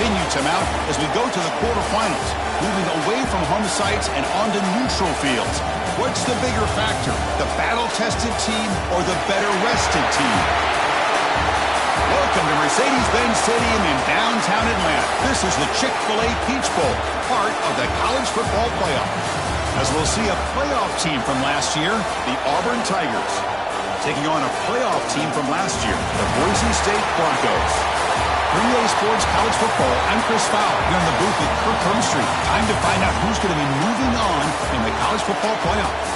continue to mount as we go to the quarterfinals, moving away from home sites and onto neutral fields. What's the bigger factor, the battle-tested team or the better-rested team? Welcome to Mercedes-Benz Stadium in downtown Atlanta. This is the Chick-fil-A Peach Bowl, part of the college football playoff. As we'll see a playoff team from last year, the Auburn Tigers, taking on a playoff team from last year, the Boise State Broncos. 3A Sports College Football, I'm Chris Fowler, here in the booth with Kirk Hermstreet. Time to find out who's going to be moving on in the college football playoff.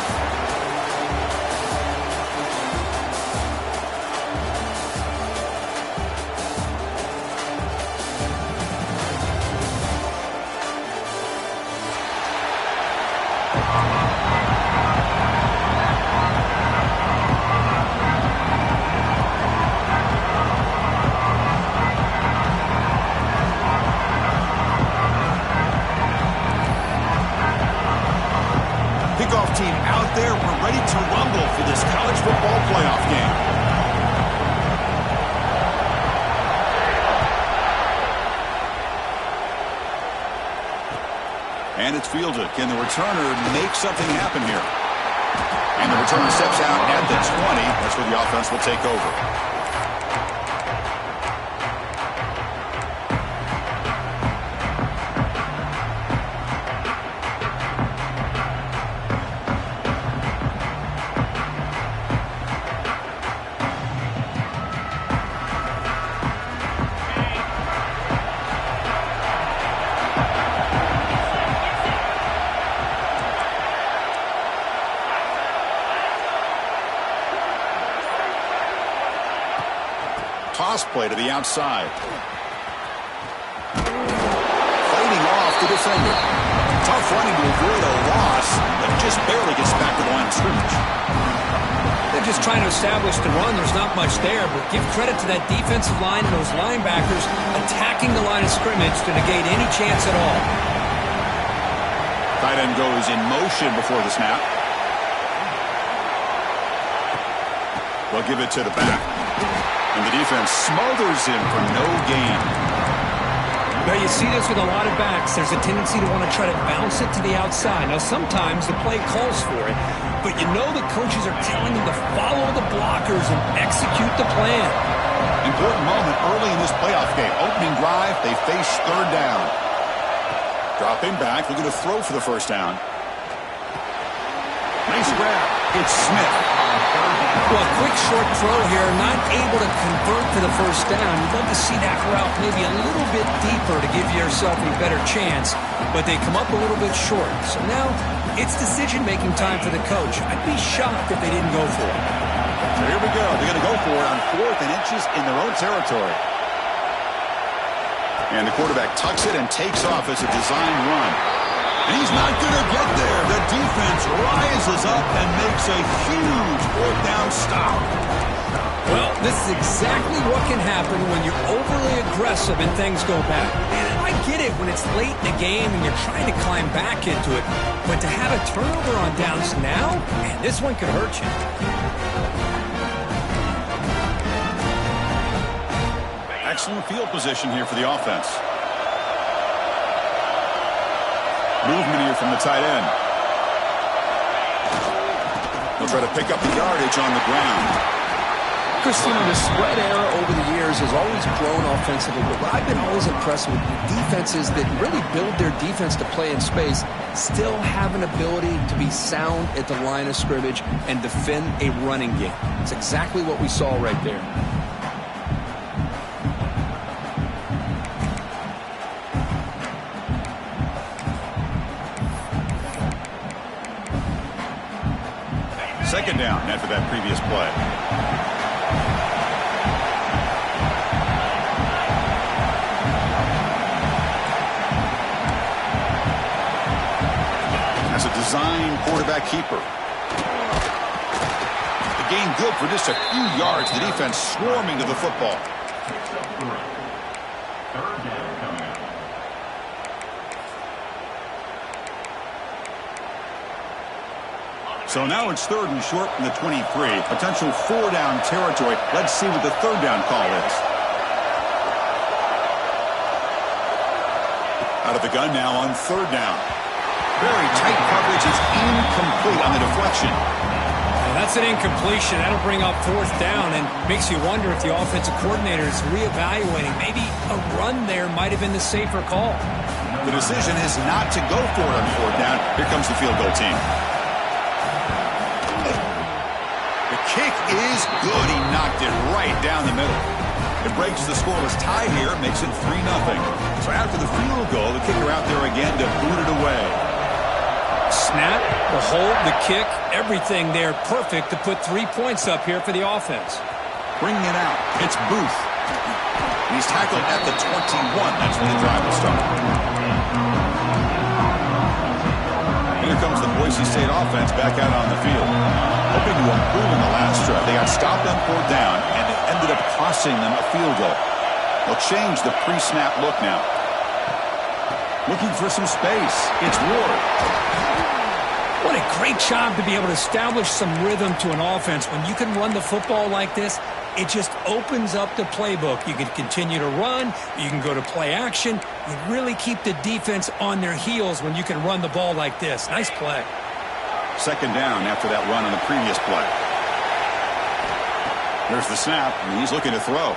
Team out there, we're ready to rumble for this college football playoff game. And it's fielded. Can the returner make something happen here? And the returner steps out at the 20. That's where the offense will take over. Toss play to the outside. Fighting off the defender. Tough running to avoid a loss, but just barely gets back to the line of scrimmage. They're just trying to establish the run. There's not much there, but give credit to that defensive line and those linebackers attacking the line of scrimmage to negate any chance at all. Tight end goes in motion before the snap. They'll give it to the back. And the defense smothers him for no gain. Now you see this with a lot of backs. There's a tendency to want to try to bounce it to the outside. Now sometimes the play calls for it, but you know the coaches are telling them to follow the blockers and execute the plan. Important moment early in this playoff game. Opening drive, they face third down. Dropping back, looking to throw for the first down. Nice grab. It's Smith. Well, a quick short throw here, not able to convert to the first down. You'd love to see that route maybe a little bit deeper to give yourself a better chance, but they come up a little bit short. So now it's decision-making time for the coach. I'd be shocked if they didn't go for it. So here we go. They're going to go for it on 4th and inches in their own territory. And the quarterback tucks it and takes off as a design run. And he's not going to get there. The defense rises up and makes a huge 4th down stop. Well, this is exactly what can happen when you're overly aggressive and things go bad. And I get it when it's late in the game and you're trying to climb back into it. But to have a turnover on downs now, man, this one could hurt you. Excellent field position here for the offense. Movement here from the tight end. They'll try to pick up the yardage on the ground. Christian, the spread era over the years has always grown offensively, but what I've been always impressed with defenses that really build their defense to play in space still have an ability to be sound at the line of scrimmage and defend a running game. It's exactly what we saw right there. Second down after that previous play. As a design quarterback keeper. The gain good for just a few yards. The defense swarming to the football. So now it's 3rd and short from the 23. Potential 4-down territory. Let's see what the 3rd down call is. Out of the gun now on third down. Very tight coverage is incomplete on the deflection. That's an incompletion. That'll bring up fourth down and makes you wonder if the offensive coordinator is reevaluating. Maybe a run there might have been the safer call. The decision is not to go for it on fourth down. Here comes the field goal team. The kick is good. He knocked it right down the middle. It breaks the scoreless tie here, makes it 3-0. So after the field goal, the kicker out there again to boot it away. Snap, the hold, the kick, everything there perfect to put 3 points up here for the offense. Bringing it out, it's Booth. He's tackled at the 21. That's when the drive will start. Here comes the Boise State offense back out on the field. Hoping to improve in the last drive. They got stopped on fourth down, and it ended up costing them a field goal. They'll change the pre-snap look now. Looking for some space. It's Ward. What a great job to be able to establish some rhythm to an offense. When you can run the football like this, it just opens up the playbook. You can continue to run. You can go to play action. You really keep the defense on their heels when you can run the ball like this. Nice play. Second down after that run on the previous play. There's the snap, and he's looking to throw.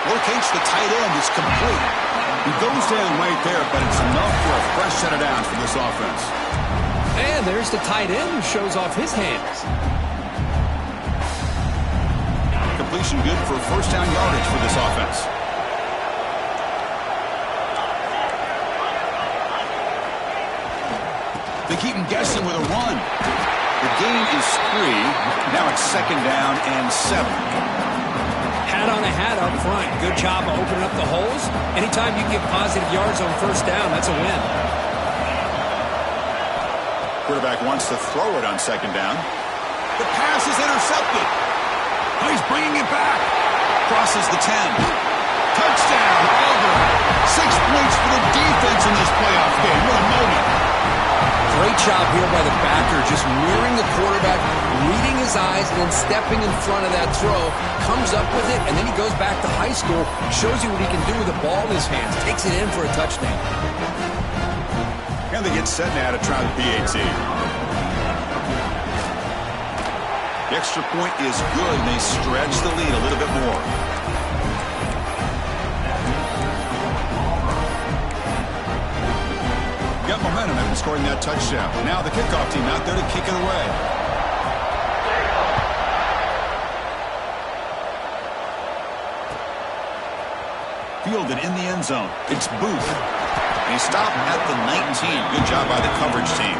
Locates the tight end. It's complete. He goes down right there, but it's enough for a fresh set of downs for this offense. And there's the tight end who shows off his hands. Completion good for first down yardage for this offense. They keep him guessing with a run. The gain is 3. Now it's second down and 7. Hat on a hat up front. Good job of opening up the holes. Anytime you get positive yards on first down, that's a win. Quarterback wants to throw it on second down. The pass is intercepted. Oh, he's bringing it back. Crosses the 10. Touchdown, Auburn. 6 points for the defense in this playoff game. What a moment. Great job here by the backer, just mirroring the quarterback, reading his eyes, and then stepping in front of that throw. Comes up with it, and then he goes back to high school, shows you what he can do with the ball in his hands, takes it in for a touchdown. And they get set now to try the PAT. The extra point is good, and they stretch the lead a little bit more. Got momentum after scoring that touchdown. Now the kickoff team out there to kick it away. Fielded in the end zone. It's Booth. He stopped at the 19. Good job by the coverage team.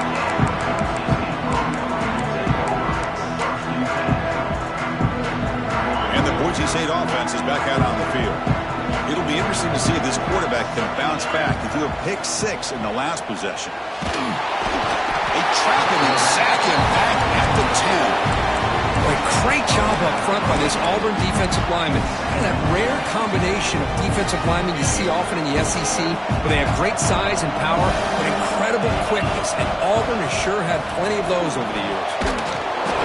And the Boise State offense is back out on the field. It'll be interesting to see if this quarterback can bounce back. He threw a pick 6 in the last possession. They trap him and sack him back at the 10. A great job up front by this Auburn defensive lineman. Kind of that rare combination of defensive linemen you see often in the SEC, where they have great size and power, but incredible quickness. And Auburn has sure had plenty of those over the years.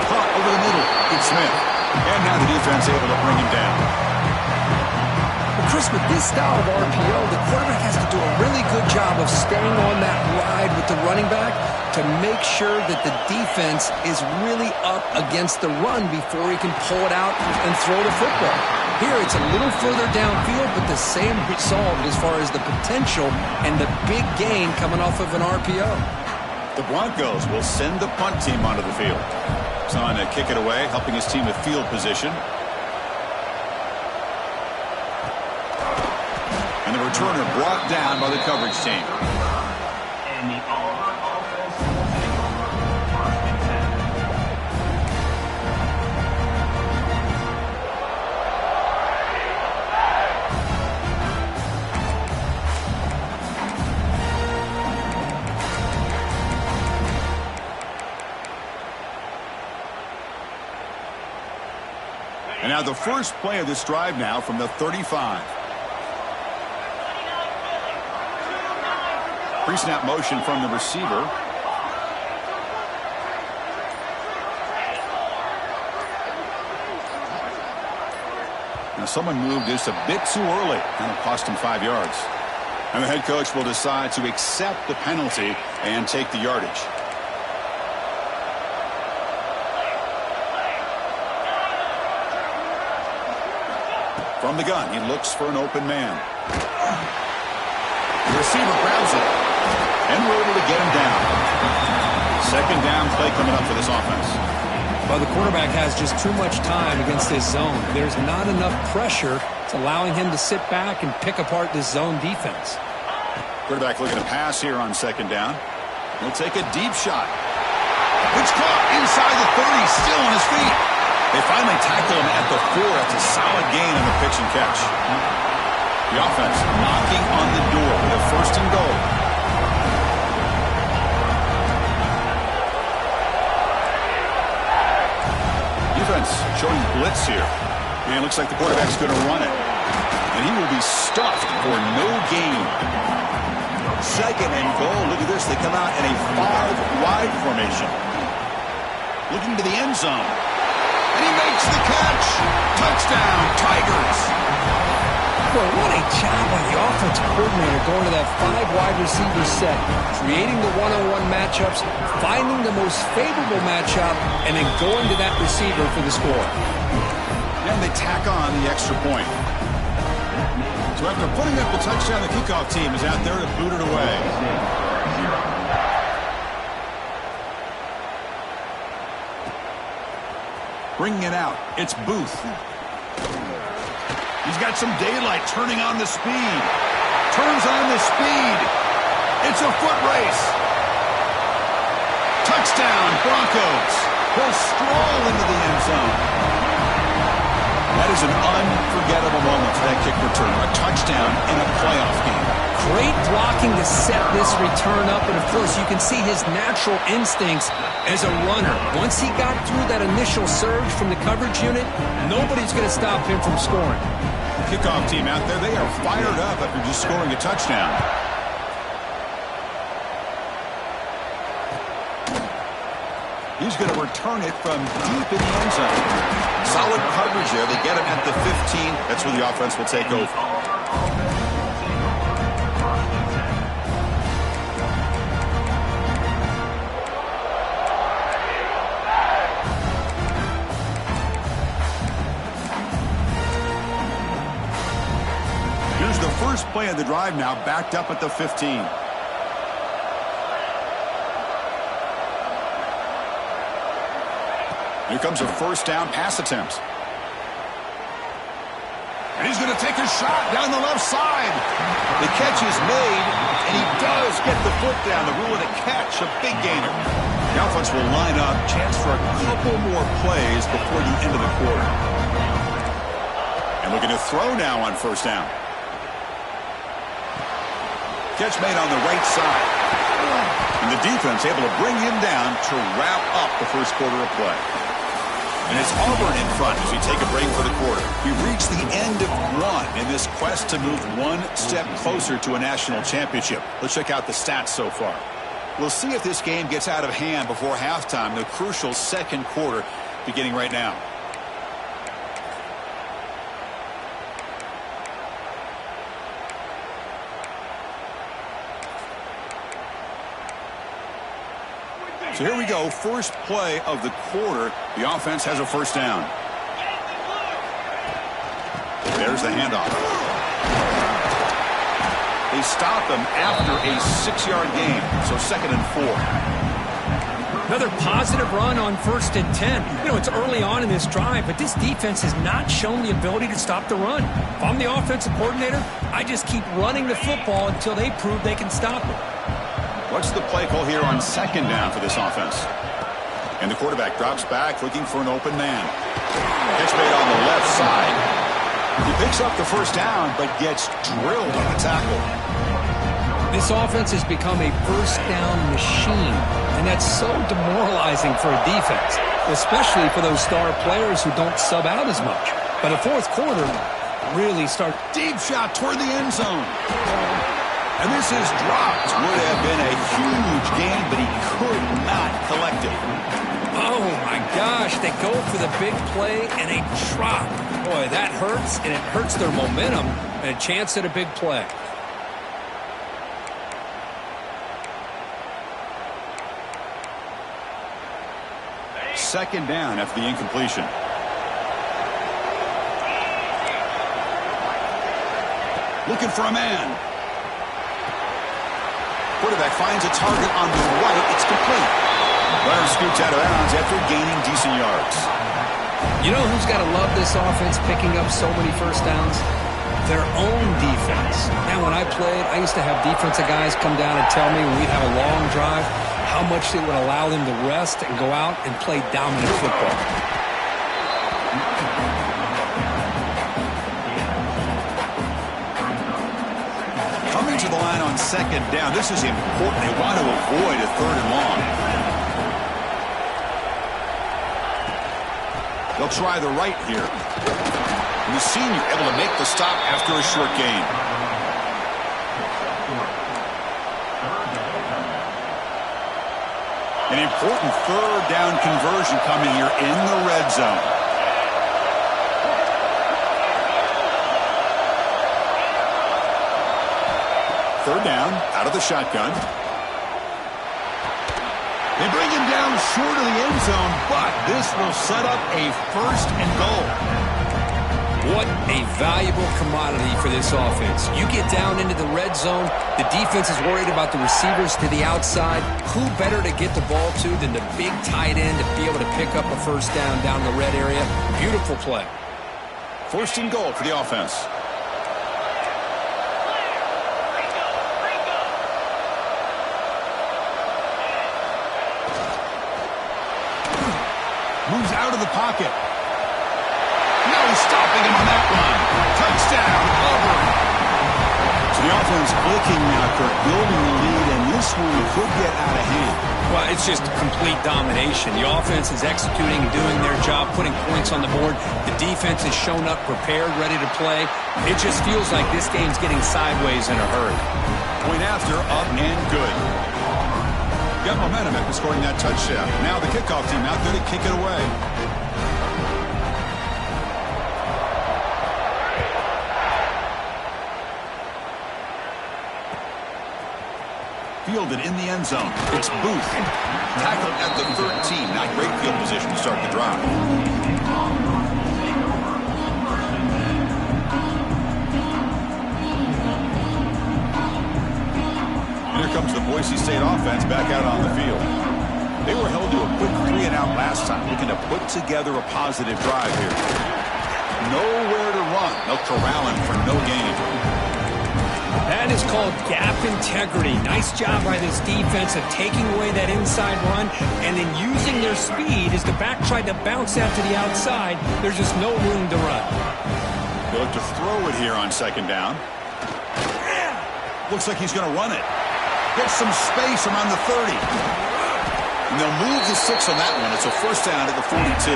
Caught over the middle. It's Smith. And now the defense able to bring him down. Chris, with this style of RPO, the quarterback has to do a really good job of staying on that ride with the running back to make sure that the defense is really up against the run before he can pull it out and throw the football. Here, it's a little further downfield, but the same result as far as the potential and the big gain coming off of an RPO. The Broncos will send the punt team onto the field. He's on to kick it away, helping his team with field position. And the returner brought down by the coverage team. And the Auburn offense And now the first play of this drive now from the 35. Pre-snap motion from the receiver. Now someone moved just a bit too early, and it cost him 5 yards. And the head coach will decide to accept the penalty and take the yardage. From the gun, he looks for an open man. The receiver grabs it. And we're able to get him down. Second down play coming up for this offense. Well, the quarterback has just too much time against this zone. There's not enough pressure. It's allowing him to sit back and pick apart this zone defense. Quarterback looking to pass here on second down. He'll take a deep shot. It's caught inside the 30, still on his feet. They finally tackle him at the 4. That's a solid gain on the pitch and catch. The offense knocking on the door with a first and goal. Defense showing blitz here. And it looks like the quarterback's going to run it. And he will be stuffed for no gain. Second and goal. Look at this. They come out in a 5-wide formation. Looking to the end zone. And he makes the catch. Touchdown, Tigers. Well, what a job by the offensive coordinator going to that 5-wide receiver set, creating the one-on-one matchups, finding the most favorable matchup, and then going to that receiver for the score. And they tack on the extra point. So after putting up the touchdown, the kickoff team is out there to boot it away. Bringing it out, it's Booth. He's got some daylight, turning on the speed. Turns on the speed. It's a foot race. Touchdown, Broncos. He'll stroll into the end zone. That is an unforgettable moment for that kick return. A touchdown in a playoff game. Great blocking to set this return up, and of course you can see his natural instincts as a runner. Once he got through that initial surge from the coverage unit, nobody's going to stop him from scoring. Kickoff team out there, they are fired up after just scoring a touchdown. He's going to return it from deep in the end zone. Solid coverage there. They get him at the 15. That's where the offense will take over. Here's the first play of the drive now, backed up at the 15. Here comes a first down pass attempt. And he's going to take a shot down the left side. The catch is made, and he does get the foot down. The rule of the catch, a big gainer. The offense will line up. Chance for a couple more plays before the end of the quarter. And looking to throw now on first down. Catch made on the right side. And the defense able to bring him down to wrap up the first quarter of play. And it's Auburn in front as we take a break for the quarter. We reach the end of one in this quest to move one step closer to a national championship. Let's check out the stats so far. We'll see if this game gets out of hand before halftime, the crucial second quarter beginning right now. So here we go, first play of the quarter. The offense has a first down. There's the handoff. They stop him after a 6-yard gain, so 2nd and 4. Another positive run on 1st and 10. You know, it's early on in this drive, but this defense has not shown the ability to stop the run. If I'm the offensive coordinator, I just keep running the football until they prove they can stop it. What's the play call here on 2nd down for this offense? And the quarterback drops back looking for an open man. Catch made on the left side. He picks up the first down but gets drilled on the tackle. This offense has become a first down machine, and that's so demoralizing for a defense, especially for those star players who don't sub out as much. By the fourth quarter, really start. Deep shot toward the end zone. And this is dropped. Would have been a huge gain, but he could not collect it. Oh, my gosh. They go for the big play, and they drop. Boy, that hurts, and it hurts their momentum and a chance at a big play. second down after the incompletion. Looking for a man. Quarterback finds a target on the right. It's complete. Runner scoots out of bounds after gaining decent yards. You know who's got to love this offense picking up so many first downs? Their own defense. Now, when I played, I used to have defensive guys come down and tell me when we'd have a long drive how much it would allow them to rest and go out and play dominant football. Coming to the line on second down. This is important. They want to avoid a third and long. They'll try the right here. And the senior able to make the stop after a short gain. An important third down conversion coming here in the red zone. Third down, out of the shotgun. They bring him down short of the end zone, but this will set up a first and goal. What a valuable commodity for this offense. You get down into the red zone, the defense is worried about the receivers to the outside. Who better to get the ball to than the big tight end to be able to pick up a first down the red area? Beautiful play. First and goal for the offense. Moves out of the pocket. No stopping him on that one. Touchdown, Auburn. So the offense clicking now, Kirk, building the lead, and this one could get out of hand. Well, it's just complete domination. The offense is executing and doing their job, putting points on the board. The defense has shown up, prepared, ready to play. It just feels like this game's getting sideways in a hurry. Point after, up and good. Got momentum after scoring that touchdown. Now the kickoff team out there to kick it away. Fielded in the end zone. It's Booth. Tackled at the 13. Not great field position to start the drive. Here comes the Boise State offense back out on the field. They were held to a quick 3-and-out last time, looking to put together a positive drive here. Nowhere to run. They'll corral him for no gain. That is called gap integrity. Nice job by this defense of taking away that inside run and then using their speed as the back tried to bounce out to the outside. There's just no room to run. They'll look to throw it here on second down. Looks like he's going to run it. Gets some space around the 30. And they'll move the 6 on that one. It's a first down at the 42.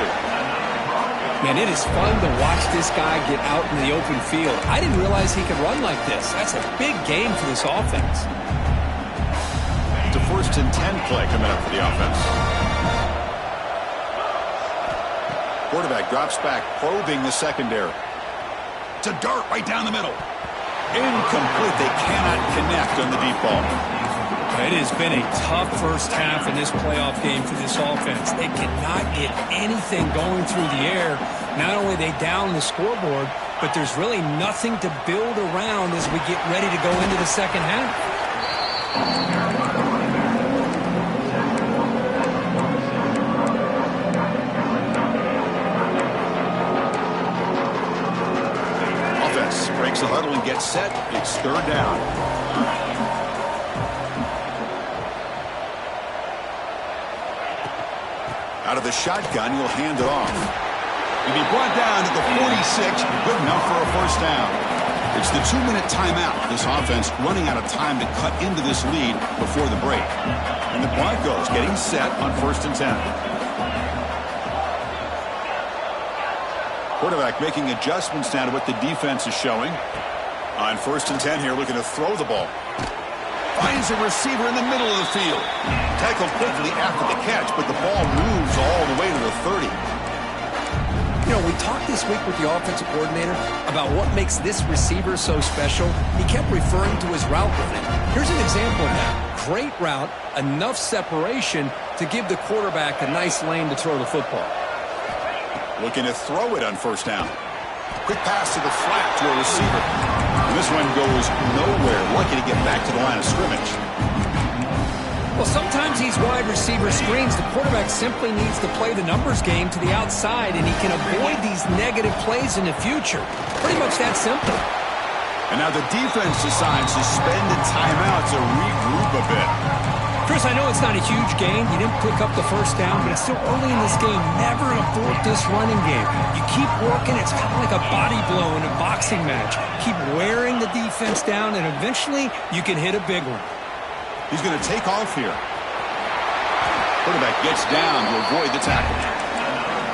Man, it is fun to watch this guy get out in the open field. I didn't realize he could run like this. That's a big game for this offense. It's a first and 10 play coming up for the offense. Quarterback drops back, probing the secondary. It's a dart right down the middle. Incomplete. They cannot connect on the deep ball. It has been a tough first half in this playoff game for this offense. They cannot get anything going through the air. Not only are they down the scoreboard, but there's really nothing to build around as we get ready to go into the second half. Offense breaks the huddle and gets set. It's third down. Out of the shotgun, he'll hand it off. He'll be brought down to the 46. Good enough for a first down. It's the 2-minute timeout. This offense running out of time to cut into this lead before the break. And the Broncos getting set on first and 10. Quarterback making adjustments now to what the defense is showing. On first and 10 here, looking to throw the ball. Finds a receiver in the middle of the field. Tackled quickly after the catch, but the ball moves all the way to the 30. You know, we talked this week with the offensive coordinator about what makes this receiver so special. He kept referring to his route running. Here's an example of that. Great route, enough separation to give the quarterback a nice lane to throw the football. Looking to throw it on first down. Quick pass to the flat to a receiver. And this one goes nowhere. Lucky to get back to the line of scrimmage. Well, sometimes these wide receiver screens, the quarterback simply needs to play the numbers game to the outside, and he can avoid these negative plays in the future. Pretty much that simple. And now the defense decides to spend a timeout to regroup a bit. Chris, I know it's not a huge gain. You didn't pick up the first down, but it's still early in this game. Never abort this running game. You keep working. It's kind of like a body blow in a boxing match. Keep wearing the defense down, and eventually you can hit a big one. He's going to take off here. Quarterback gets down to avoid the tackle.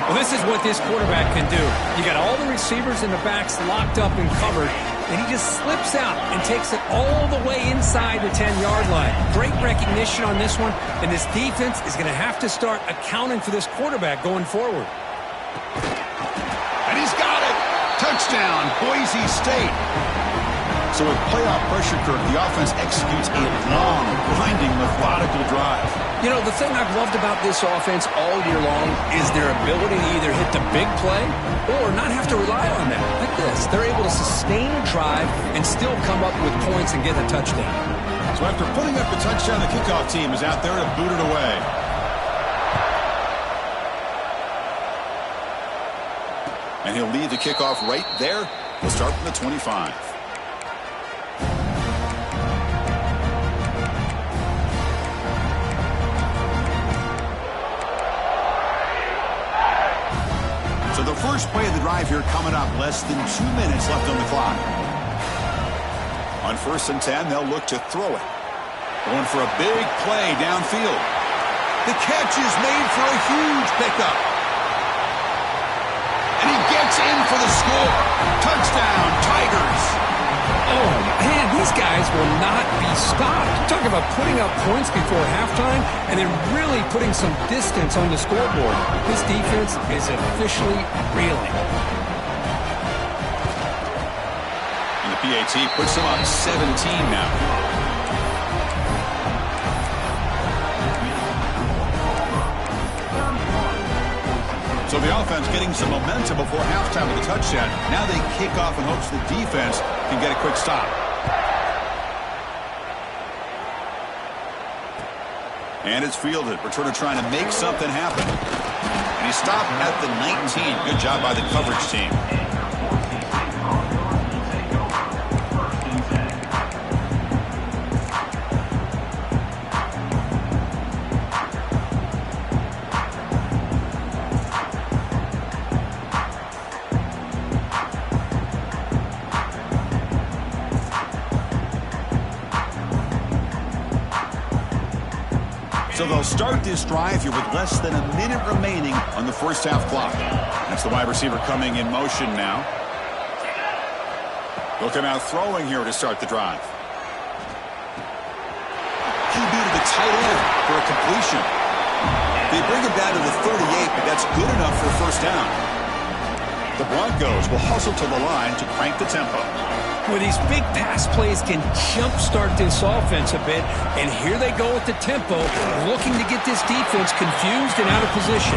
Well, this is what this quarterback can do. You got all the receivers in the backs locked up and covered, and he just slips out and takes it all the way inside the 10-yard line. Great recognition on this one, and this defense is going to have to start accounting for this quarterback going forward. And he's got it! Touchdown, Boise State! So with playoff pressure curve, the offense executes a long, grinding, methodical drive. You know, the thing I've loved about this offense all year long is their ability to either hit the big play or not have to rely on that. Like this, they're able to sustain a drive and still come up with points and get a touchdown. So after putting up the touchdown, the kickoff team is out there to boot it away. And he'll lead the kickoff right there. We'll start from the 25. So the first play of the drive here coming up, less than 2 minutes left on the clock. On 1st and 10, they'll look to throw it. Going for a big play downfield. The catch is made for a huge pickup. And he gets in for the score. Touchdown, Tigers. Oh, man, these guys will not be stopped. Talk about putting up points before halftime and then really putting some distance on the scoreboard. This defense is officially reeling. And the PAT puts them up 17 now. So the offense getting some momentum before halftime with a touchdown. Now they kick off in hopes the defense can get a quick stop. And it's fielded. Returner trying to make something happen. And he stopped at the 19. Good job by the coverage team. So they'll start this drive here with less than a minute remaining on the first half clock. That's the wide receiver coming in motion now. They'll come out throwing here to start the drive. QB to the tight end for a completion. They bring him down to the 38, but that's good enough for a first down. The Broncos will hustle to the line to crank the tempo. Well, these big pass plays can jumpstart this offense a bit, and here they go at the tempo, looking to get this defense confused and out of position.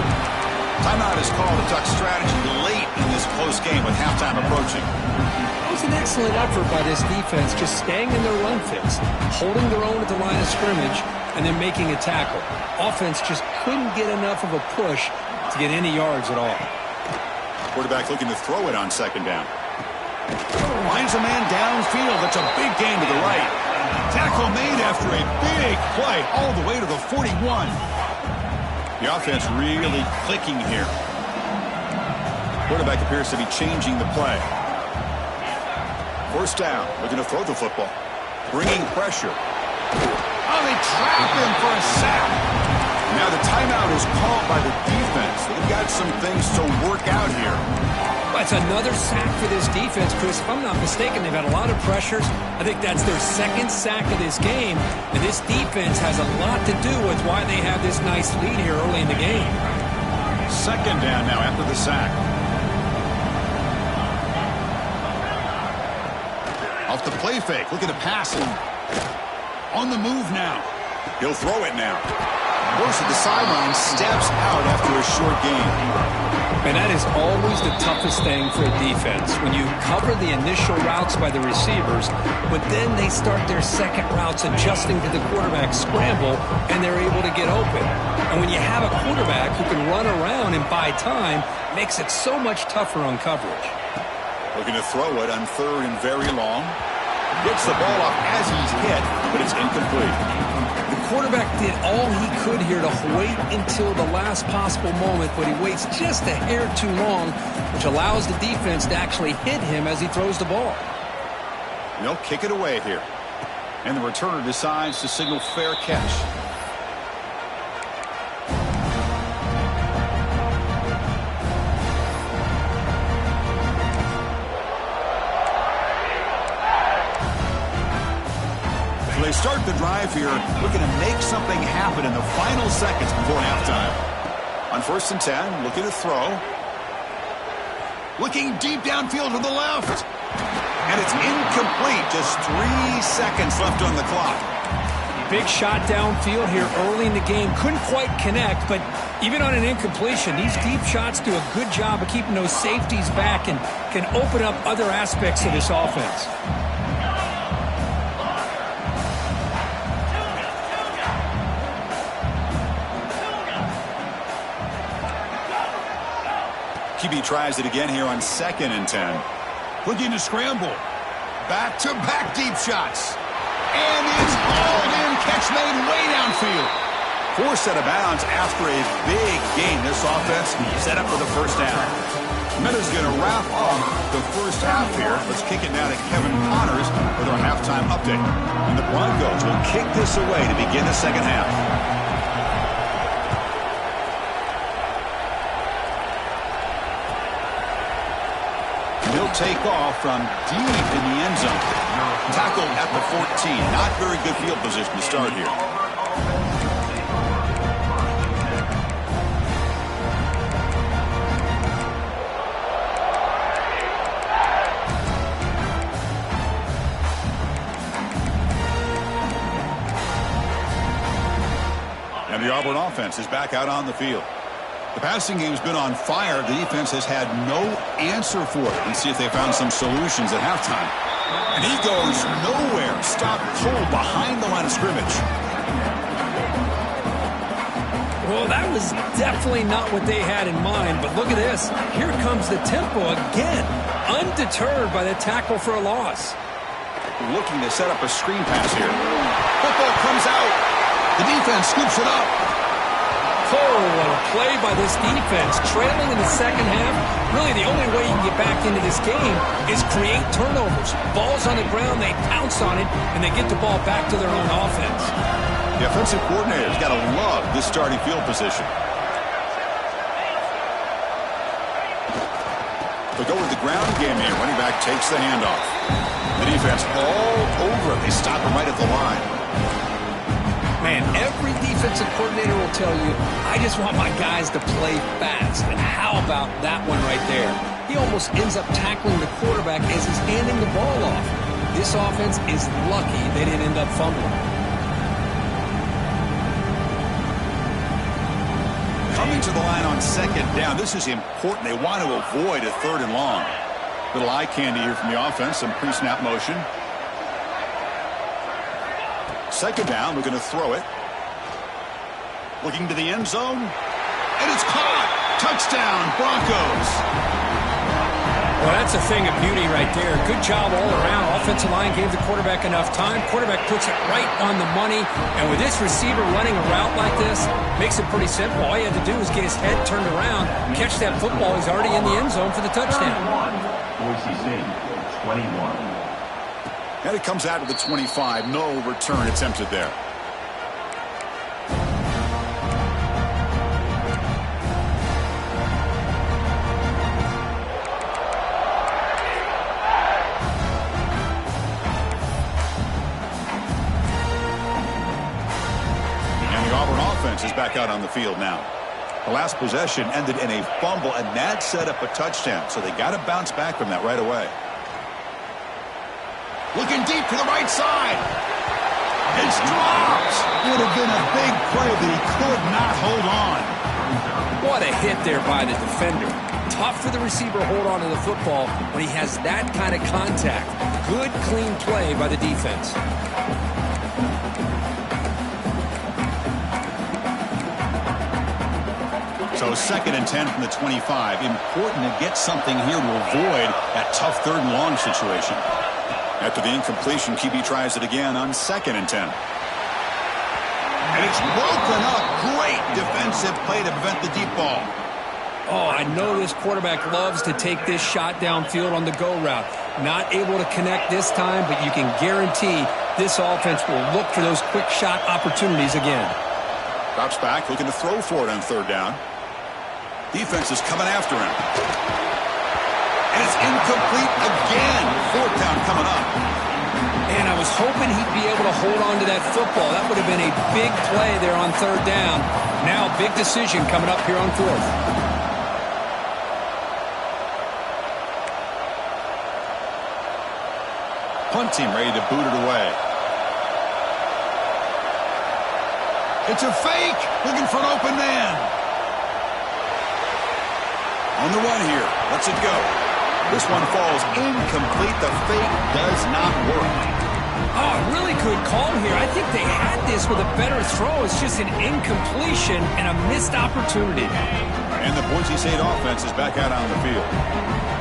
Timeout is called to duck strategy late in this close game with halftime approaching. It was an excellent effort by this defense, just staying in their run fix, holding their own at the line of scrimmage, and then making a tackle. Offense just couldn't get enough of a push to get any yards at all. Quarterback looking to throw it on second down. Finds a man downfield. That's a big gain to the right. Tackle made after a big play all the way to the 41. The offense really clicking here. Quarterback appears to be changing the play. First down, looking to throw the football. Bringing pressure. Oh, they trap him for a sack. Now the timeout is called by the defense. They've got some things to work out here. That's another sack for this defense, Chris. If I'm not mistaken, they've had a lot of pressures. I think that's their second sack of this game. And this defense has a lot to do with why they have this nice lead here early in the game. Second down now after the sack. off the play fake. Looking to pass it. On the move now. He'll throw it now. Goes to the sideline, steps out after a short gain. And that is always the toughest thing for a defense. When you cover the initial routes by the receivers, but then they start their second routes adjusting to the quarterback scramble, and they're able to get open. And when you have a quarterback who can run around and buy time, it makes it so much tougher on coverage. Looking to throw it on 3rd and very long. Gets the ball off as he's hit, but it's incomplete. The quarterback did all he could here to wait until the last possible moment, but he waits just a hair too long, which allows the defense to actually hit him as he throws the ball. They'll kick it away here. And the returner decides to signal fair catch. They start the drive here, looking to make something happen in the final seconds before halftime. On 1st and 10, looking to throw. Looking deep downfield to the left. And it's incomplete. Just 3 seconds left on the clock. Big shot downfield here early in the game. Couldn't quite connect, but even on an incompletion, these deep shots do a good job of keeping those safeties back and can open up other aspects of this offense. QB tries it again here on 2nd and 10. Looking to scramble. Back-to-back deep shots. And it's hauled in. Catch made way downfield. Forced out of bounds after a big gain. This offense set up for the first down. Meta's going to wrap up the first half here. Let's kick it now to Kevin Connors with our halftime update. And the Broncos will kick this away to begin the second half. He'll take off from deep in the end zone. Tackled at the 14. Not very good field position to start here. And the Auburn offense is back out on the field. The passing game's been on fire. The defense has had no answer for it. Let's see if they found some solutions at halftime. And he goes nowhere. Stopped cold behind the line of scrimmage. Well, that was definitely not what they had in mind, but look at this. Here comes the tempo again. Undeterred by the tackle for a loss. Looking to set up a screen pass here. Football comes out. The defense scoops it up. Oh, what a play by this defense. Trailing in the second half, really the only way you can get back into this game is create turnovers. Ball's on the ground, they pounce on it, and they get the ball back to their own offense. The offensive coordinator's got to love this starting field position. They go with the ground game here. Running back takes the handoff. The defense all over it. They stop him right at the line. Man, every defensive coordinator will tell you, I just want my guys to play fast. And how about that one right there? He almost ends up tackling the quarterback as he's handing the ball off. This offense is lucky they didn't end up fumbling. Coming to the line on 2nd down. This is important. They want to avoid a 3rd and long. Little eye candy here from the offense. Some pre-snap motion. 2nd down, we're going to throw it. Looking to the end zone. And it's caught. Touchdown, Broncos. Well, that's a thing of beauty right there. Good job all around. Offensive line gave the quarterback enough time. Quarterback puts it right on the money. And with this receiver running a route like this, makes it pretty simple. All you had to do was get his head turned around, catch that football. He's already in the end zone for the touchdown. Boise State, 21. And it comes out to the 25. No return attempted there. And the Auburn offense is back out on the field now. The last possession ended in a fumble, and that set up a touchdown. So they got to bounce back from that right away. Looking deep to the right side. It's dropped. Would have been a big play that he could not hold on. What a hit there by the defender. Tough for the receiver to hold on to the football when he has that kind of contact. Good, clean play by the defense. So 2nd and 10 from the 25. Important to get something here to avoid that tough 3rd and long situation. After the incompletion, QB tries it again on 2nd and 10. And it's broken up. Great defensive play to prevent the deep ball. Oh, I know this quarterback loves to take this shot downfield on the go route. Not able to connect this time, but you can guarantee this offense will look for those quick shot opportunities again. Drops back, looking to throw for it on 3rd down. Defense is coming after him. And it's incomplete again. 4th down coming up. And I was hoping he'd be able to hold on to that football. That would have been a big play there on 3rd down. Now, big decision coming up here on 4th. Punt team ready to boot it away. It's a fake. Looking for an open man. On the run here. Lets it go. This one falls incomplete. The fake does not work. Oh, really good call here. I think they had this with a better throw. It's just an incompletion and a missed opportunity. And the Boise State offense is back out on the field.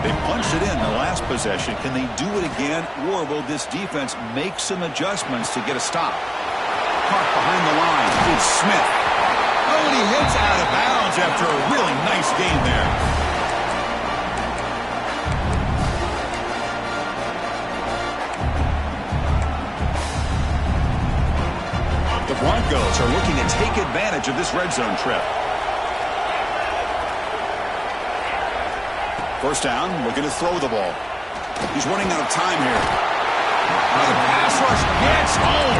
They punched it in the last possession. Can they do it again, or will this defense make some adjustments to get a stop? Caught behind the line is Smith. Oh, and he hits out of bounds after a really nice game there. The Broncos are looking to take advantage of this red zone trip. 1st down, looking to throw the ball. He's running out of time here. Now the pass rush gets home.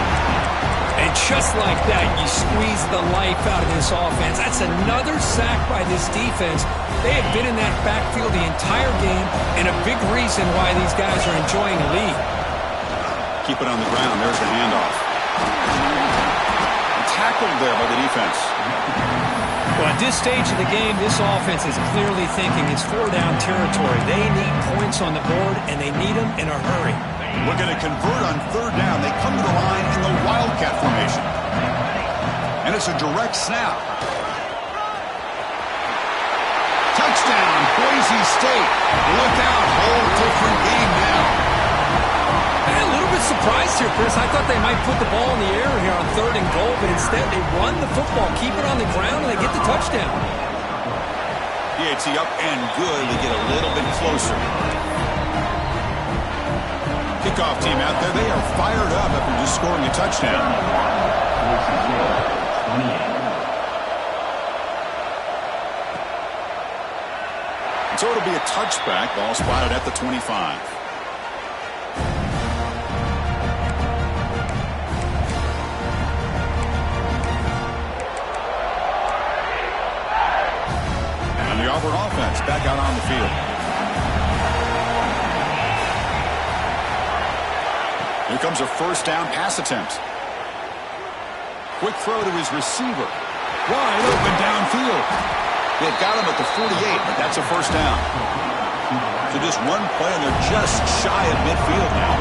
And just like that, you squeeze the life out of this offense. That's another sack by this defense. They have been in that backfield the entire game, and a big reason why these guys are enjoying a lead. Keep it on the ground. There's the handoff. Tackled there by the defense. Well, at this stage of the game, this offense is clearly thinking it's 4-down territory. They need points on the board, and they need them in a hurry. Looking to convert on 3rd down. They come to the line in the Wildcat formation. And it's a direct snap. Touchdown, Boise State. Look out, whole different game now. A little bit surprised here, Chris. I thought they might put the ball in the air here on 3rd and goal, but instead they run the football, keep it on the ground, and they get the touchdown. PAT up and good. They get a little bit closer. Kickoff team out there. They are fired up after just scoring a touchdown. And so it'll be a touchback. Ball spotted at the 25. And the Auburn offense back out on the field. Here comes a 1st down pass attempt. Quick throw to his receiver. Wide open downfield. They've got him at the 48, but that's a 1st down. So just one play, and they're just shy of midfield now.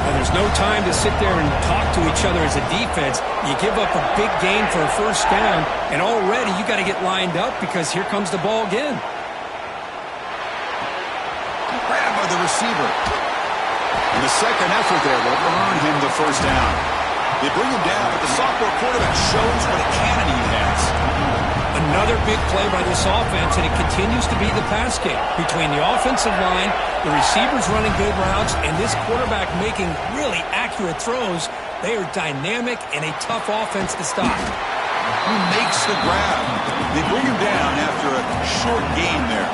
And there's no time to sit there and talk to each other as a defense. You give up a big gain for a 1st down, and already you got to get lined up because here comes the ball again. Grabbed by the receiver. And the second effort there will earn him the 1st down. They bring him down, but the sophomore quarterback shows what a cannon he has. Another big play by this offense, and it continues to be the pass game between the offensive line, the receivers running good routes, and this quarterback making really accurate throws. They are dynamic and a tough offense to stop. Who makes the grab? They bring him down after a short gain there.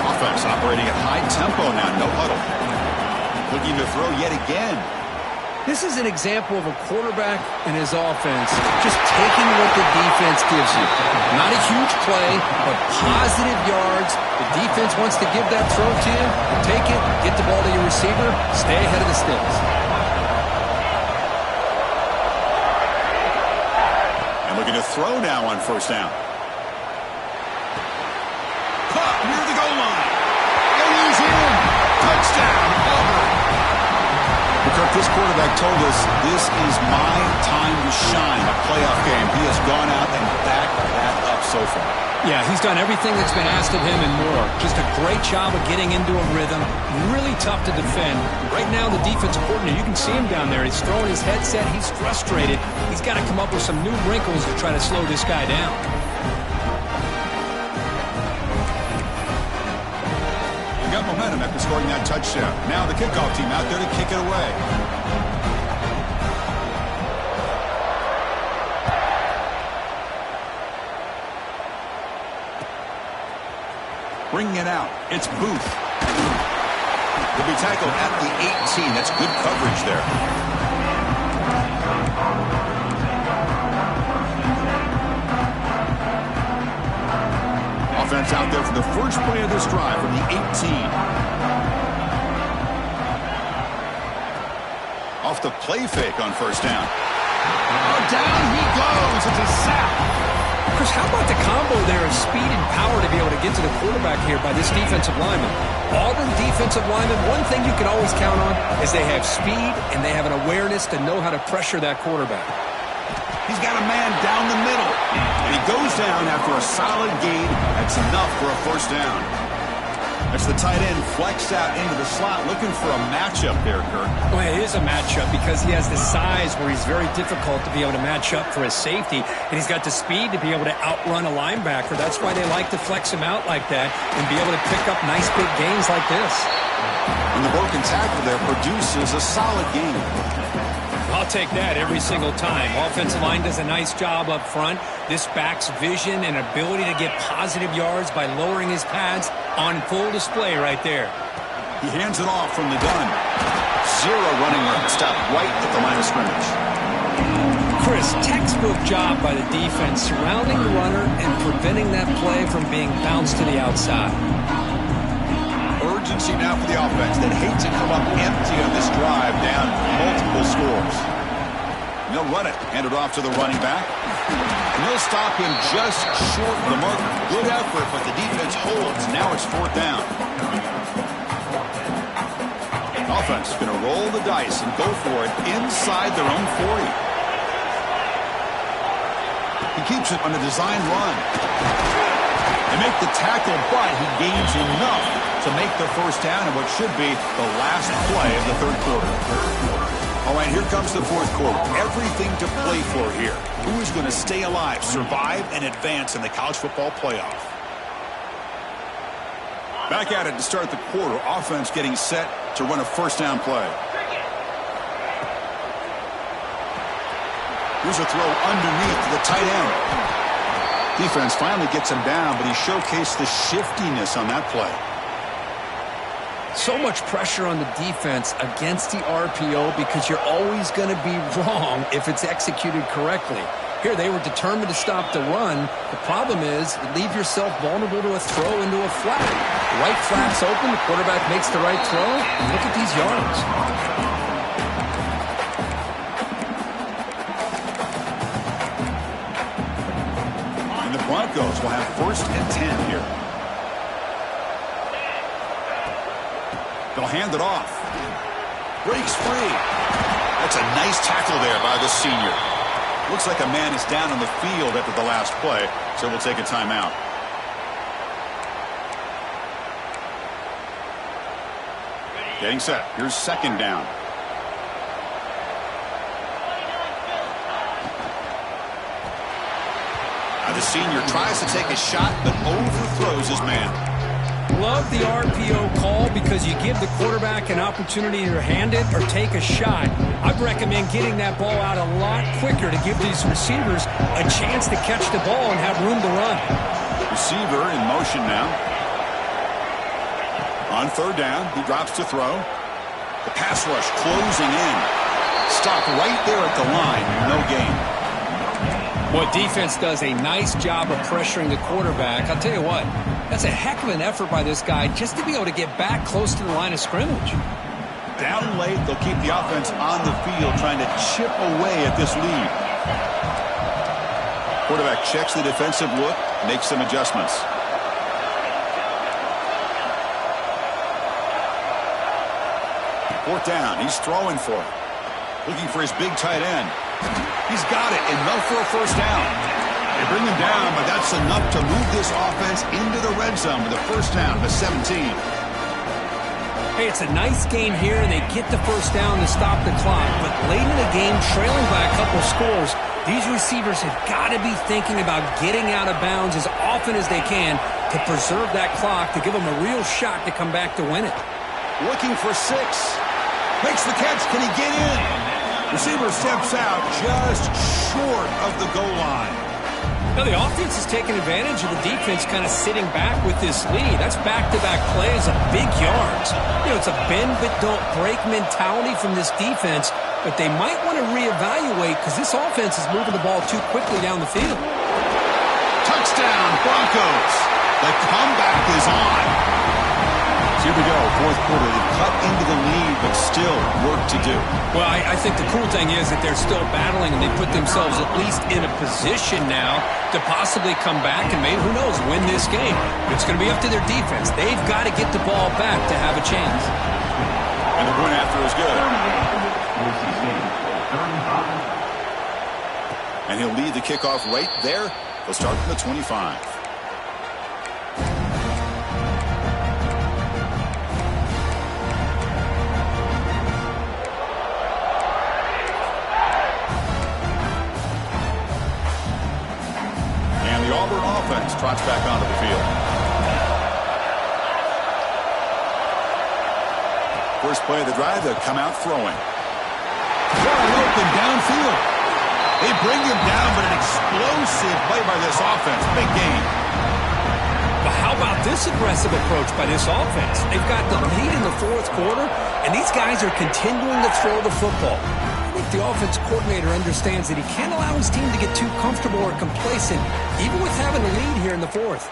Offense operating at high tempo now, no huddle. Looking to throw yet again. This is an example of a quarterback and his offense just taking what the defense gives you. Not a huge play, but positive yards. The defense wants to give that throw to you. Take it, get the ball to your receiver, stay ahead of the sticks. And looking to throw now on first down. Caught near the goal line. And he's in. Touchdown, Auburn. Kirk, this quarterback told us this is my time to shine, a playoff game. He has gone out and backed that up so far. Yeah, he's done everything that's been asked of him and more. Just a great job of getting into a rhythm. Really tough to defend. Right now, the defensive coordinator, you can see him down there. He's throwing his headset. He's frustrated. He's got to come up with some new wrinkles to try to slow this guy down. Got momentum after scoring that touchdown. Now the kickoff team out there to kick it away. Bringing it out, it's Booth. He'll be tackled at the 18. That's good coverage there. Offense out there for the first play of this drive from the 18. Off the play fake on first down. Oh, down he goes. It's a sack. Chris, how about the combo there of speed and power to be able to get to the quarterback here by this defensive lineman? Auburn defensive lineman, one thing you can always count on is they have speed and they have an awareness to know how to pressure that quarterback. He's got a man down the middle. And he goes down after a solid gain. That's enough for a first down. That's the tight end flexed out into the slot, looking for a matchup there, Kirk. Well, it is a matchup because he has the size where he's very difficult to be able to match up for his safety, and he's got the speed to be able to outrun a linebacker. That's why they like to flex him out like that and be able to pick up nice big gains like this. And the broken tackle there produces a solid gain. I'll take that every single time. Offensive line does a nice job up front. This back's vision and ability to get positive yards by lowering his pads on full display right there. He hands it off from the gun. Zero running room. Stopped right at the line of scrimmage. Chris, textbook job by the defense surrounding the runner and preventing that play from being bounced to the outside. Urgency now for the offense that hates to come up empty on this drive, down multiple scores. And they'll run it, hand it off to the running back. And they'll stop him just short of the marker. Good effort, but the defense holds. Now it's fourth down. Offense is going to roll the dice and go for it inside their own 40. He keeps it on a design run. They make the tackle, but he gains enough to make the first down in what should be the last play of the third quarter. All right, here comes the fourth quarter. Everything to play for here. Who is going to stay alive, survive, and advance in the college football playoff? Back at it to start the quarter. Offense getting set to run a first down play. Here's a throw underneath to the tight end. Defense finally gets him down, but he showcased the shiftiness on that play. So much pressure on the defense against the RPO because you're always going to be wrong if it's executed correctly. Here, they were determined to stop the run. The problem is you leave yourself vulnerable to a throw into a flat. The right flat's open, the quarterback makes the right throw, and look at these yards. And the Broncos will have 1st and 10 here. They'll hand it off. Breaks free. That's a nice tackle there by the senior. Looks like a man is down on the field after the last play, so we'll take a timeout. Getting set. Here's second down. Now the senior tries to take a shot, but overthrows his man. Love the RPO call because you give the quarterback an opportunity to hand it or take a shot. I'd recommend getting that ball out a lot quicker to give these receivers a chance to catch the ball and have room to run. Receiver in motion now. On third down, he drops to throw. The pass rush closing in. Stop right there at the line. No gain. Well, defense does a nice job of pressuring the quarterback. I'll tell you what, that's a heck of an effort by this guy just to be able to get back close to the line of scrimmage. Down late, they'll keep the offense on the field trying to chip away at this lead. Quarterback checks the defensive look, makes some adjustments. Fourth down, he's throwing for it. Looking for his big tight end. He's got it, enough for a first down. They bring him down, but that's enough to move this offense into the red zone with a first down to 17. Hey, it's a nice game here, and they get the first down to stop the clock. But late in the game, trailing by a couple scores, these receivers have got to be thinking about getting out of bounds as often as they can to preserve that clock, to give them a real shot to come back to win it. Looking for 6. Makes the catch. Can he get in? Receiver steps out just short of the goal line. Now, the offense is taking advantage of the defense kind of sitting back with this lead. That's back-to-back plays of big yards. You know, it's a bend-but-don't-break mentality from this defense, but they might want to reevaluate because this offense is moving the ball too quickly down the field. Touchdown, Broncos. The comeback is on. Here we go, fourth quarter. They've cut into the lead, but still work to do. Well, I think the cool thing is that they're still battling, and they put themselves at least in a position now to possibly come back and maybe, who knows, win this game. It's going to be up to their defense. They've got to get the ball back to have a chance. And the point after is good. And he'll lead the kickoff right there. They'll start from the 25. The Auburn offense trots back onto the field. First play of the drive, they'll come out throwing. Wide open downfield. They bring him down, but an explosive play by this offense. Big game. But how about this aggressive approach by this offense? They've got the lead in the fourth quarter, and these guys are continuing to throw the football. I think the offense coordinator understands that he can't allow his team to get too comfortable or complacent, even with having a lead here in the fourth.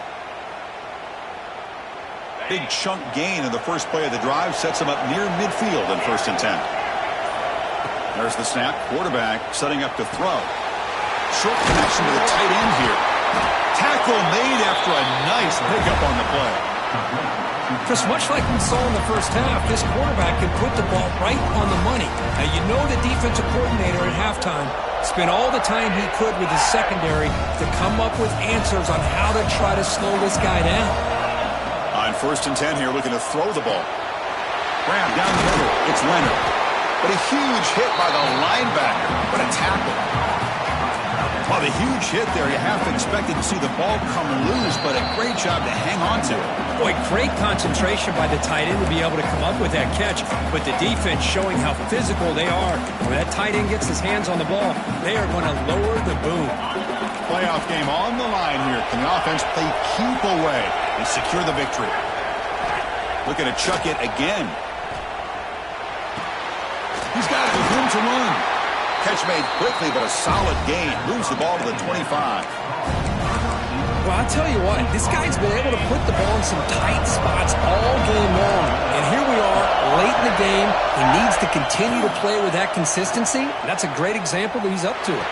Big chunk gain in the first play of the drive sets him up near midfield in 1st and 10. There's the snap. Quarterback setting up to throw. Short connection to the tight end here. Tackle made after a nice pickup on the play. Chris, much like we saw in the first half, this quarterback can put the ball right on the money. Now, you know the defensive coordinator at halftime spent all the time he could with his secondary to come up with answers on how to try to slow this guy down. On 1st and 10 here, looking to throw the ball. Grab down the middle. It's Leonard. But a huge hit by the linebacker. What a tackle. Well, the huge hit there, you have to expect to see the ball come loose, but a great job to hang on to it. Boy, great concentration by the tight end to be able to come up with that catch, but the defense showing how physical they are. When that tight end gets his hands on the ball, they are going to lower the boom. Playoff game on the line here. Can the offense play keep away and secure the victory? Looking to chuck it again. He's got it with room to run. Catch made quickly, but a solid gain. Moves the ball to the 25. Well, I'll tell you what, this guy's been able to put the ball in some tight spots all game long. And here we are, late in the game. He needs to continue to play with that consistency. That's a great example that he's up to it.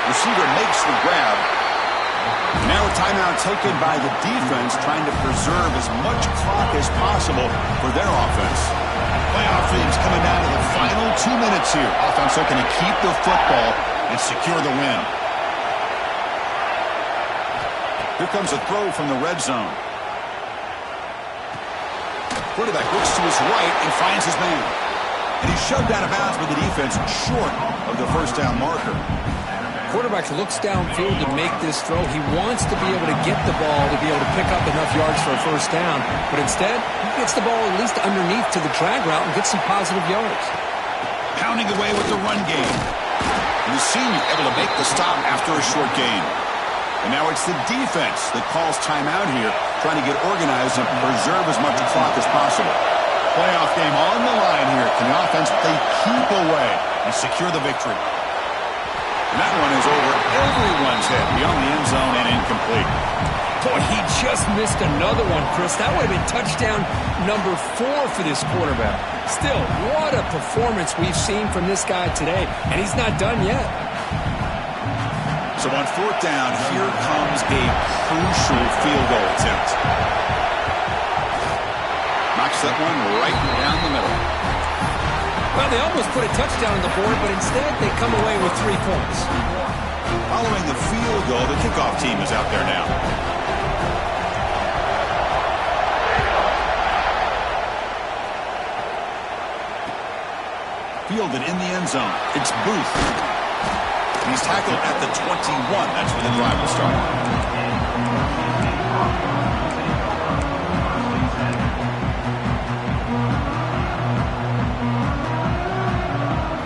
Receiver makes the grab. Now a timeout taken by the defense, trying to preserve as much clock as possible for their offense. Playoff teams coming down to the final 2 minutes here. Offense looking to keep the football and secure the win. Here comes a throw from the red zone. Quarterback looks to his right and finds his man. And he's shoved out of bounds by the defense short of the first down marker. Quarterback looks downfield to make this throw. He wants to be able to get the ball to be able to pick up enough yards for a first down. But instead, he gets the ball at least underneath to the drag route and gets some positive yards. Pounding away with the run game. And the senior able to make the stop after a short gain. And now it's the defense that calls timeout here, trying to get organized and preserve as much clock as possible. Playoff game on the line here. Can the offense they keep away and secure the victory? And that one is over everyone's head beyond the end zone and incomplete. Boy, he just missed another one, Chris. That would have been touchdown number 4 for this quarterback. Still, what a performance we've seen from this guy today, and he's not done yet. So on 4th down, here comes a crucial field goal attempt. Knocks that one right down the middle. Well, they almost put a touchdown on the board, but instead they come away with 3 points. Following the field goal, the kickoff team is out there now. Fielded in the end zone. It's Booth. He's tackled at the 21. That's where the drive will start.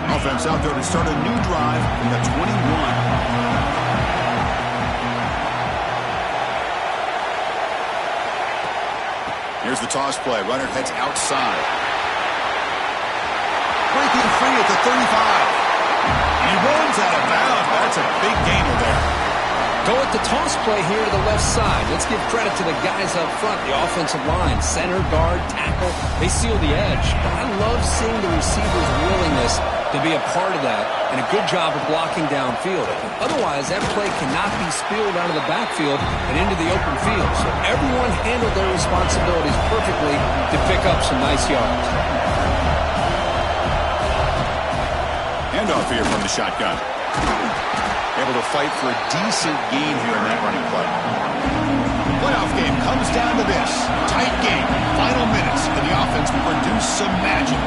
Offense out there to start a new drive from the 21. Here's the toss play. Runner heads outside. Breaking free at the 35. He runs out of bounds. That's a big gainer there. Go with the toss play here to the left side. Let's give credit to the guys up front, the offensive line, center, guard, tackle. They seal the edge. But I love seeing the receiver's willingness to be a part of that and a good job of blocking downfield. Otherwise, that play cannot be spilled out of the backfield and into the open field. So everyone handled their responsibilities perfectly to pick up some nice yards. Handoff here from the shotgun. Able to fight for a decent gain here in that running play. The playoff game comes down to this. Tight game. Final minutes. Can the offense produce some magic?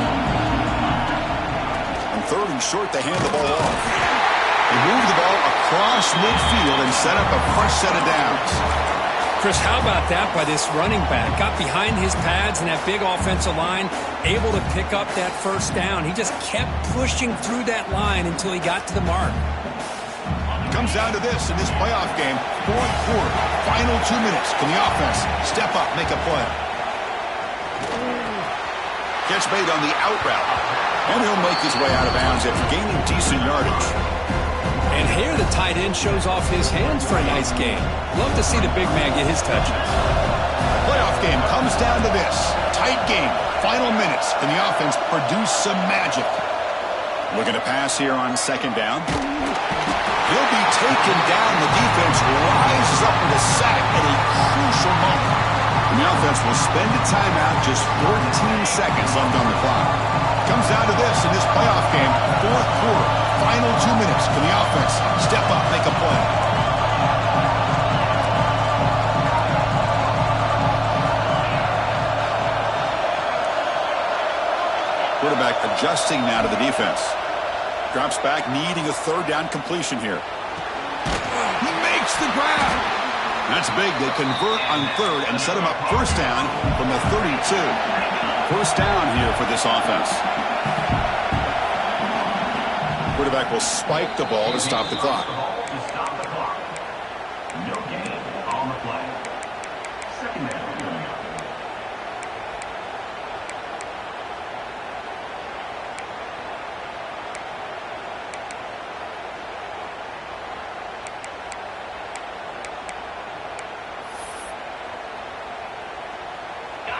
On 3rd and short, they hand the ball off. They move the ball across midfield and set up a fresh set of downs. Chris, how about that by this running back? Got behind his pads and that big offensive line, able to pick up that 1st down. He just kept pushing through that line until he got to the mark. Comes down to this in this playoff game. 4th quarter, final 2 minutes. Can the offense step up, make a play? Catch made on the out route. And he'll make his way out of bounds after gaining decent yardage. And here the tight end shows off his hands for a nice gain. Love to see the big man get his touches. The playoff game comes down to this. Tight game. Final minutes. Can the offense produce some magic? Looking to pass here on 2nd down. He'll be taken down. The defense rises up with a sack at a crucial moment. And the offense will spend a timeout, just 14 seconds left on the clock. Comes down to this in this playoff game. 4th quarter, final 2 minutes. Can the offense step up, make a play? Quarterback adjusting now to the defense. Drops back, needing a 3rd down completion here. He makes the grab. That's big. They convert on 3rd and set him up 1st down from the 32. 1st down here for this offense. Quarterback will spike the ball to stop the clock. No gain on the play. 2nd down.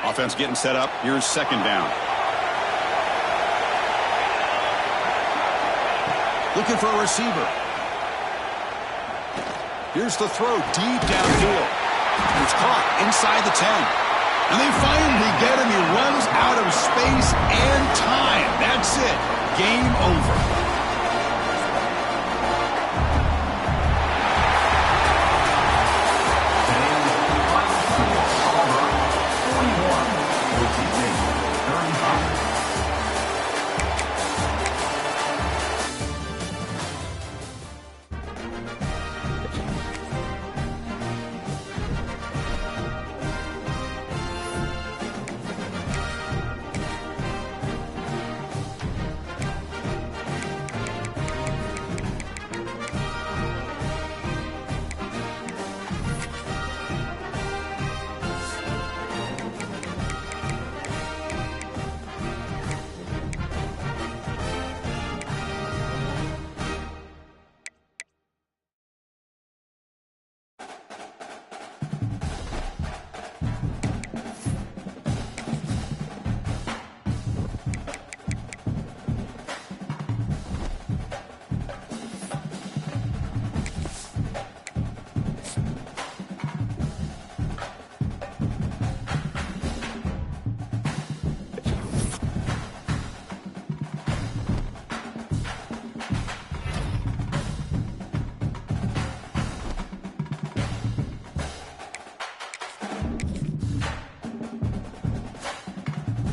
Offense getting set up. Here's 2nd down. Looking for a receiver. Here's the throw deep downfield. It's caught inside the 10. And they finally get him. He runs out of space and time. That's it. Game over.